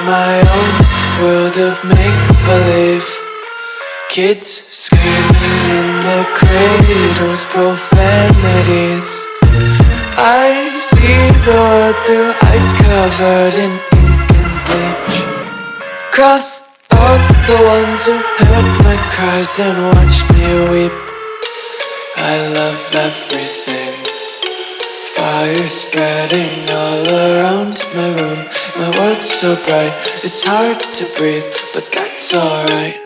my own world of make-believe. Kids screaming in their cradles, profanities. I see the world through ice covered in ink and bleach. Cross out the ones who heard my cries and watched me weep. I love everything. Fire spreading all around my room. My world's so bright, it's hard to breathe, but that's alright.